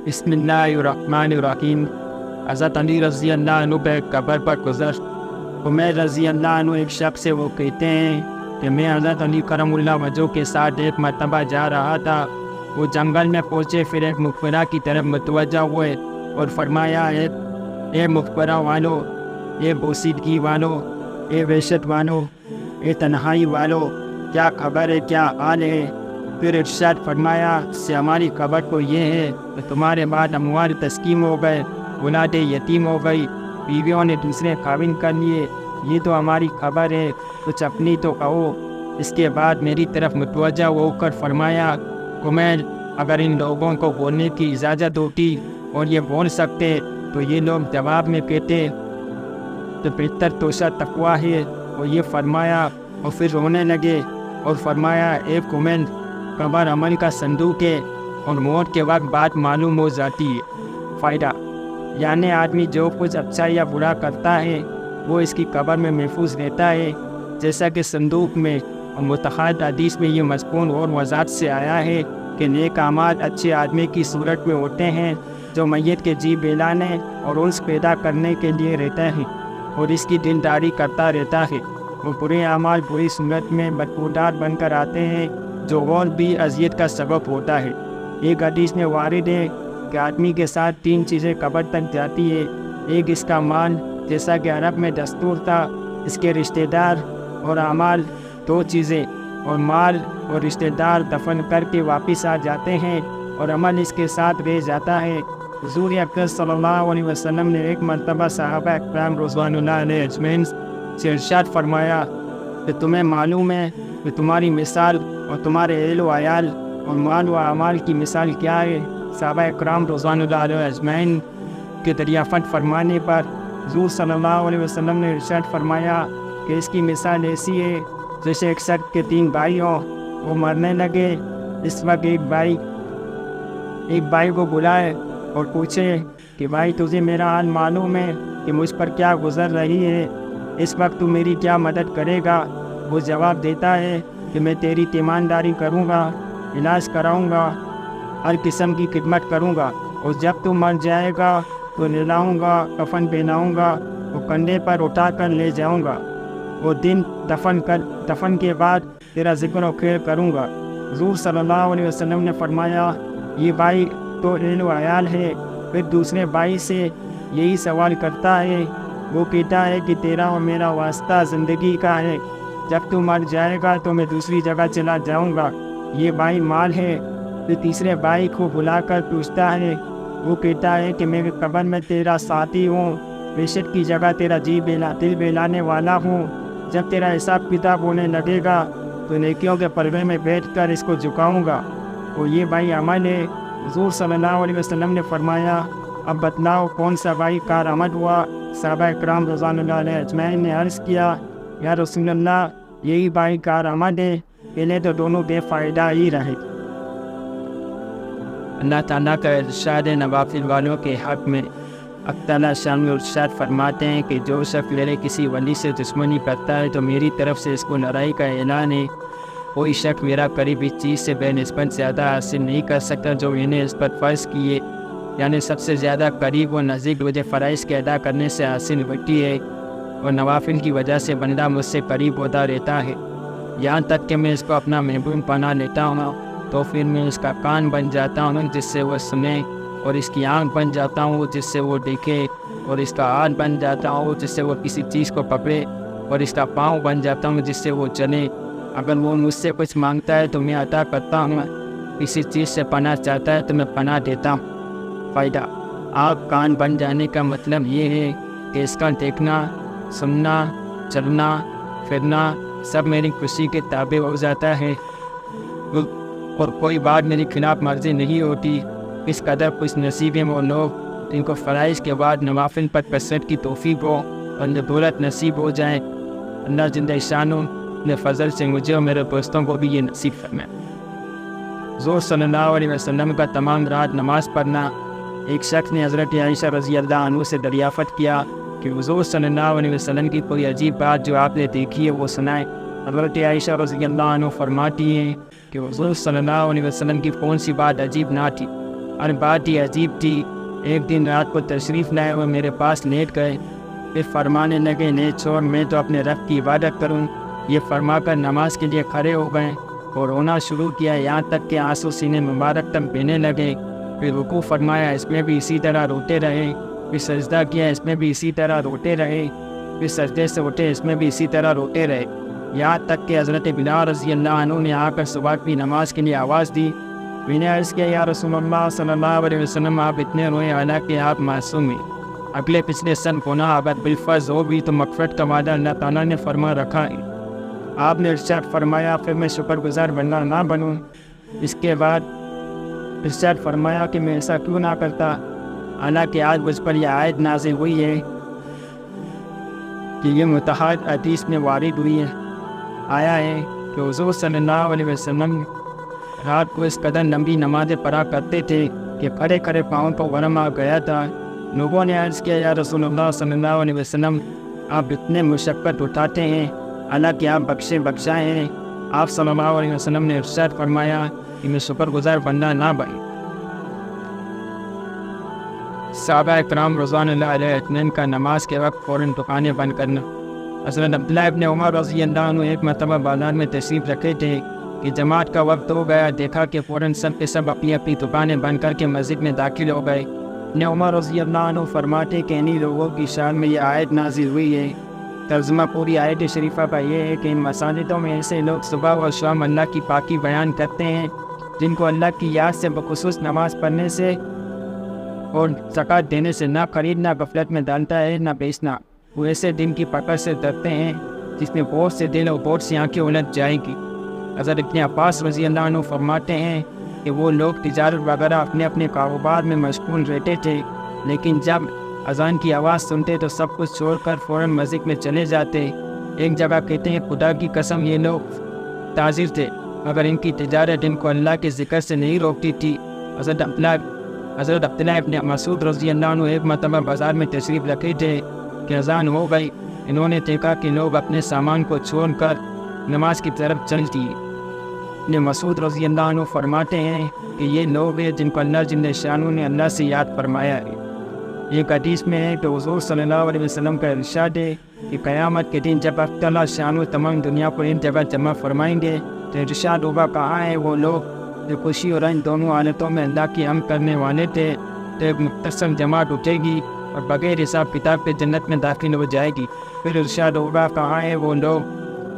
بسم اللہ الرحمن الرحیم۔ حضرت علی رضی اللہ عنہ پہ قبر پر گزر۔ عمیر رضی اللہ عنہ ایک شخص سے وہ کہتے ہیں کہ میں حضرت علی کرم اللہ وجہ کے ساتھ ایک مرتبہ جا رہا تھا۔ وہ جنگل میں پہنچے، پھر ایک مقبرہ کی طرف متوجہ ہوئے اور فرمایا، اے مقبرہ والو، اے بوسیدگی والو، اے وحشت والو، اے تنہائی والو، کیا خبر ہے، کیا حال ہے؟ پھر ارشاد فرمایا سے ہماری خبر تو یہ ہے کہ تمہارے بعد اموال تسکیم ہو گئے، اولاد یتیم ہو گئی، بیویوں نے دوسرے خاوند کر لیے، یہ تو ہماری خبر ہے، کچھ اپنی تو کہو۔ اس کے بعد میری طرف متوجہ ہو کر فرمایا، عمیر، اگر ان لوگوں کو بولنے کی اجازت ہوتی اور یہ بول سکتے تو یہ لوگ جواب میں کہتے تو بہتر توشہ تقویٰ ہے۔ اور یہ فرمایا اور پھر رونے لگے اور فرمایا، اے عمیر، قبر عمل کا صندوق ہے اور موت کے وقت بات معلوم ہو جاتی ہے۔ فائدہ، یعنی آدمی جو کچھ اچھا یا برا کرتا ہے وہ اس کی قبر میں محفوظ رہتا ہے، جیسا کہ صندوق میں اور متعدد حدیث میں یہ مضمون اور وضاحت سے آیا ہے کہ نیک اعمال اچھے آدمی کی صورت میں ہوتے ہیں جو میت کے جی بہلانے اور انس پیدا کرنے کے لیے رہتا ہے اور اس کی دینداری کرتا رہتا ہے۔ وہ برے اعمال بری صورت میں بدبودار بن کر آتے ہیں جو اور بھی اذیت کا سبب ہوتا ہے۔ ایک حدیث میں وارد ہے کہ آدمی کے ساتھ 3 چیزیں قبر تک جاتی ہے۔ ایک اس کا مال، جیسا کہ عرب میں دستور تھا، اس کے رشتہ دار اور اعمال۔ 2 چیزیں اور مال اور رشتہ دار دفن کر کے واپس آ جاتے ہیں اور عمل اس کے ساتھ رہ جاتا ہے۔ حضور اکرم صلی اللہ علیہ وسلم نے ایک مرتبہ صحابہ اکرام رضوان اللہ علیہ اجمعین سے ارشاد فرمایا کہ تمہیں معلوم ہے کہ تمہاری مثال اور تمہارے اہل و عیال اور مال و اعمال کی مثال کیا ہے؟ صحابہ اکرام رضوان اللہ علیہ اجمعین کے دریافت فرمانے پر حضور صلی اللہ علیہ وسلم نے ارشاد فرمایا کہ اس کی مثال ایسی ہے جیسے ایک شخص کے 3 بھائی ہوں، وہ مرنے لگے۔ اس وقت ایک بھائی کو بلائے اور پوچھے کہ بھائی، تجھے میرا حال معلوم ہے کہ مجھ پر کیا گزر رہی ہے، اس وقت تو میری کیا مدد کرے گا؟ وہ جواب دیتا ہے کہ میں تیری تیمانداری کروں گا، علاج کراؤں گا، ہر قسم کی خدمت کروں گا، اور جب تو مر جائے گا تو نہلاؤں گا، کفن پہناؤں گا، وہ کندھے پر اٹھا کر لے جاؤں گا، وہ دن دفن کے بعد تیرا ذکر و خیر کروں گا۔ حضور صلی اللہ علیہ وسلم نے فرمایا، یہ بھائی تو اہل و عیال ہے۔ پھر دوسرے بھائی سے یہی سوال کرتا ہے، وہ کہتا ہے کہ تیرا اور میرا واسطہ زندگی کا ہے، جب تو مر جائے گا تو میں دوسری جگہ چلا جاؤں گا، یہ بھائی مال ہے۔ پھر تیسرے بھائی کو بلا کر پوچھتا ہے، وہ کہتا ہے کہ میں قبر میں تیرا ساتھی ہوں، وحشت کی جگہ تیرا دل بہلانے والا ہوں، جب تیرا حساب کتاب ہونے لگے گا تو نیکیوں کے پلڑے میں بیٹھ کر اس کو جھکاؤں گا، اور یہ بھائی عمل ہے۔ حضور صلی اللہ علیہ وسلم نے فرمایا، اب بتلاؤ کون سا بھائی کارآمد ہوا؟ صحابہ اکرام رضوان اللہ علیہ اجمعین نے عرض کیا، یا رسول اللہ، یہی بھائی کارآمد ہے، پہلے تو دونوں بے فائدہ ہی رہے۔ اللہ تعالیٰ کا ارشاد نوافل والوں کے حق میں اللہ تعالیٰ شان ارشاد فرماتے ہیں کہ جو شخص میرے کسی ولی سے دشمنی کرتا ہے تو میری طرف سے اس کو لڑائی کا اعلان ہے۔ کوئی شخص میرا قریب اس چیز سے بے نسبت زیادہ حاصل نہیں کر سکتا جو میں نے اس پر فرض کیے، یعنی سب سے زیادہ قریب و نزدیک مجھے فرائض کے ادا کرنے سے حاصل ہوتی ہے، اور نوافل کی وجہ سے بندہ مجھ سے قریب ہوتا رہتا ہے، یہاں تک کہ میں اس کو اپنا محبوب بنا لیتا ہوں تو پھر میں اس کا کان بن جاتا ہوں جس سے وہ سنے، اور اس کی آنکھ بن جاتا ہوں جس سے وہ دیکھے، اور اس کا ہاتھ بن جاتا ہوں جس سے وہ کسی چیز کو پکڑے، اور اس کا پاؤں بن جاتا ہوں جس سے وہ چلے۔ اگر وہ مجھ سے کچھ مانگتا ہے تو میں عطا کرتا ہوں، کسی چیز سے پناہ چاہتا ہے تو میں پناہ دیتا ہوں۔ فائدہ، آنکھ کان بن جانے کا مطلب یہ ہے کہ اس کا دیکھنا، سننا، چلنا، پھرنا سب میری خوشی کے تابع ہو جاتا ہے، اور کوئی بات میری خلاف مرضی نہیں ہوتی۔ اس قدر خوش نصیب ہیں وہ لوگ جن کو فرائض کے بعد نوافل پر کثرت کی توفیق ہو اور دولت نصیب ہو جائے۔ اللہ جل شانہ نے فضل سے مجھے اور میرے دوستوں کو بھی یہ نصیب فرمائے۔ حضور صلی اللہ علیہ وسلم کا تمام رات نماز پڑھنا۔ ایک شخص نے حضرت عائشہ رضی اللہ عنہ سے دریافت کیا کہ حضور صلی اللہ علیہ وسلم کی کوئی عجیب بات جو آپ نے دیکھی ہے وہ سنائیں۔ حضرت عائشہ رضی اللہ عنہ فرماتی ہیں کہ حضور صلی اللہ علیہ وسلم کی کون سی بات عجیب نہ تھی؟ اور بات ہی عجیب تھی، ایک دن رات کو تشریف لائے اور میرے پاس لیٹ گئے، پھر فرمانے لگے نہیں چھوڑ، میں تو اپنے رب کی عبادت کروں۔ یہ فرما کر نماز کے لیے کھڑے ہو گئے اور رونا شروع کیا، یہاں تک کہ آنسو سینے مبارک تک بہنے لگے۔ پھر رکوع فرمایا، اس میں بھی اسی طرح روتے رہے، پھر سجدہ کیا، اس میں بھی اسی طرح روتے رہے، پھر سجدے سے اٹھے، اس میں بھی اسی طرح روتے رہے، یہاں تک کہ حضرت بلال رضی اللہ عنہ نے آ کر صبح کی نماز کے لیے آواز دی۔ میں نے عرض کیا، یا رسول اللہ صلی اللہ علیہ وسلم، آپ اتنے روئے حالانکہ آپ معصوم ہیں، اگلے پچھلے سن گناہ اگر بالفرض ہو بھی تو مغفرت کا وعدہ اللہ تعالیٰ نے فرما رکھا ہے۔ آپ نے ارشاد فرمایا، پھر میں شکر گزار بندہ نہ بنوں؟ اس کے بعد ارشاد فرمایا کہ میں ایسا کیوں نہ کرتا، حالانکہ آج مجھ پر یہ آیت نازل ہوئی ہے کہ یہ متحد حدیث میں وارد ہوئی ہے، آیا ہے کہ حضور صلی اللہ علیہ وسلم رات کو اس قدر لمبی نمازیں پڑھا کرتے تھے کہ کھڑے کھڑے پاؤں کو ورم آ گیا تھا۔ لوگوں نے عرض کیا، یا رسول اللہ صلی اللہ علیہ وسلم، آپ اتنے مشقت اٹھاتے ہیں حالانکہ آپ بخشائے ہیں۔ آپ صلی اللہ علیہ وسلم نے ارشاد فرمایا کہ میں شکر گزار بندہ نہ بن۔ صحابہ اکرام رضوان اللہ علیہ اجمعین کا نماز کے وقت فوراً دکانیں بند کرنا۔ حضرت عبداللہ ابن عمر رضی اللہ عنہ ایک مرتبہ بازار میں تشریف رکھے تھے کہ جماعت کا وقت ہو گیا، دیکھا کہ فوراً سب کے سب اپنی اپنی دکانیں بند کر کے مسجد میں داخل ہو گئے۔ ابن عمر رضی اللہ عنہ فرماتے کہ انہی لوگوں کی شان میں یہ آیت نازل ہوئی ہے۔ ترجمہ پوری آیت شریفہ کا یہ ہے کہ ان مساجدوں میں ایسے لوگ صبح و شام اللہ کی پاکی بیان کرتے ہیں جن کو اللہ کی یاد سے بخصوص نماز پڑھنے سے اور زکوٰۃ دینے سے نہ خریدنا غفلت میں ڈالتا ہے نہ بیچنا۔ وہ ایسے دن کی پکڑ سے ڈرتے ہیں جس میں بہت سے دل اور بہت سی آنکھیں الجھ جائیں گی۔ حضرت ابن عباس رضی اللہ عنہ فرماتے ہیں کہ وہ لوگ تجارت وغیرہ اپنے اپنے کاروبار میں مشغول رہتے تھے، لیکن جب اذان کی آواز سنتے تو سب کچھ چھوڑ کر فوراً مسجد میں چلے جاتے۔ ایک جگہ کہتے ہیں، خدا کی قسم یہ لوگ تاجر تھے مگر ان کی تجارت ان کو اللہ کے ذکر سے نہیں روکتی تھی۔ حضرت عبداللہ ابن مسعود رضی اللہ عنہ ایک مرتبہ بازار میں تشریف رکھے تھے کہ اذان ہو گئی، انہوں نے دیکھا کہ لوگ اپنے سامان کو چھوڑ کر نماز کی طرف چل دیے۔ ابن مسعود رضی اللہ عنہ فرماتے ہیں کہ یہ لوگ ہیں جن کو اللہ جل شانہ نے اللہ سے یاد فرمایا ہے۔ ایک حدیث میں ہے کہ حضور صلی اللہ علیہ وسلم کا ارشاد ہے کہ قیامت کے دن جب اللہ شانہ تمام دنیا کو ایک جگہ جمع فرمائیں گے تو ارشاد ہوگا، کہاں ہیں وہ لوگ جو خوشی اور رنج دونوں حالتوں میں اللہ کی حمد کرنے والے تھے؟ تو ایک مختصر جماعت اٹھے گی اور بغیر حساب کتاب کے جنت میں داخل ہو جائے گی۔ پھر ارشاد ہوگا، کہاں ہیں وہ لوگ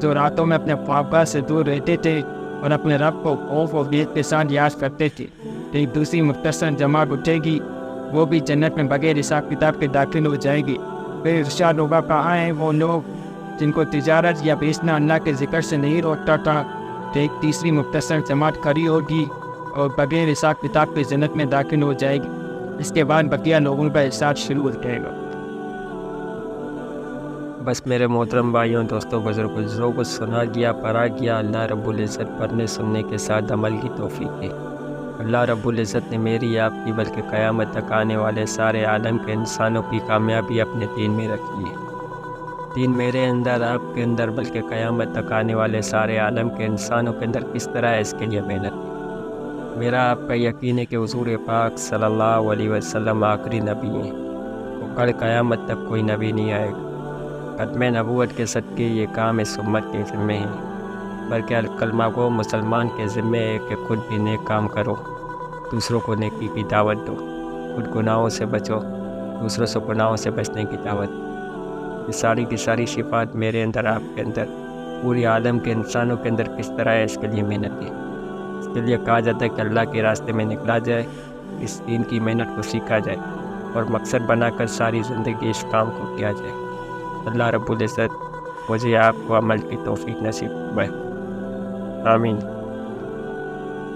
جو راتوں میں اپنے خوابگاہ سے دور رہتے تھے اور اپنے رب کو خوف و بیت کے ساتھ یاد کرتے تھے؟ تو ایک دوسری مختصر جماعت اٹھے گی، وہ بھی جنت میں بغیر حساب کتاب کے داخل ہو جائے گی۔ پھر ارشاد ہوگا، کہاں ہیں وہ لوگ جن کو تجارت یا بیچنا اللہ کے ذکر سے نہیں روکتا تھا؟ تو ایک تیسری مختصر جماعت کھڑی ہوگی اور بغیر حساب کتاب کے جنت میں داخل ہو جائے گی۔ اس کے بعد بقیہ لوگوں کا احساس شروع ہو جائے گا۔ بس میرے محترم بھائیوں، دوستوں، بزرگوں، جو کچھ سنا گیا، پڑھا گیا، اللہ رب العزت پڑھنے سننے کے ساتھ عمل کی توفیق دے۔ اللہ رب العزت نے میری، آپ کی، بلکہ قیامت تک آنے والے سارے عالم کے انسانوں کی کامیابی اپنے دین میں رکھی ہے۔ دین میرے اندر، آپ کے اندر، بلکہ قیامت تک آنے والے سارے عالم کے انسانوں کے اندر کس طرح ہے، اس کے لیے محنت ہے۔ میرا آپ کا یقین ہے کہ حضور پاک صلی اللہ علیہ وسلم آخری نبی ہیں، وہ کل قیامت تک کوئی نبی نہیں آئے گا۔ ختم نبوت کے صدقے یہ کام اس امت کے ذمہ ہیں، بلکہ کلمہ گو مسلمان کے ذمہ ہے کہ خود بھی نیک کام کرو، دوسروں کو نیکی کی دعوت دو، خود گناہوں سے بچو، دوسروں سے گناہوں سے بچنے کی دعوت دو۔ یہ ساری کی ساری صفات میرے اندر، آپ کے اندر، پوری عالم کے انسانوں کے اندر کس طرح ہے، اس کے لیے محنت ہے۔ اس کے لیے کہا جاتا ہے کہ اللہ کے راستے میں نکلا جائے، اس دین کی محنت کو سیکھا جائے اور مقصد بنا کر ساری زندگی اس کام کو کیا جائے۔ اللہ رب العزت مجھے آپ کو عمل کی توفیق نصیب فرمائے، آمین۔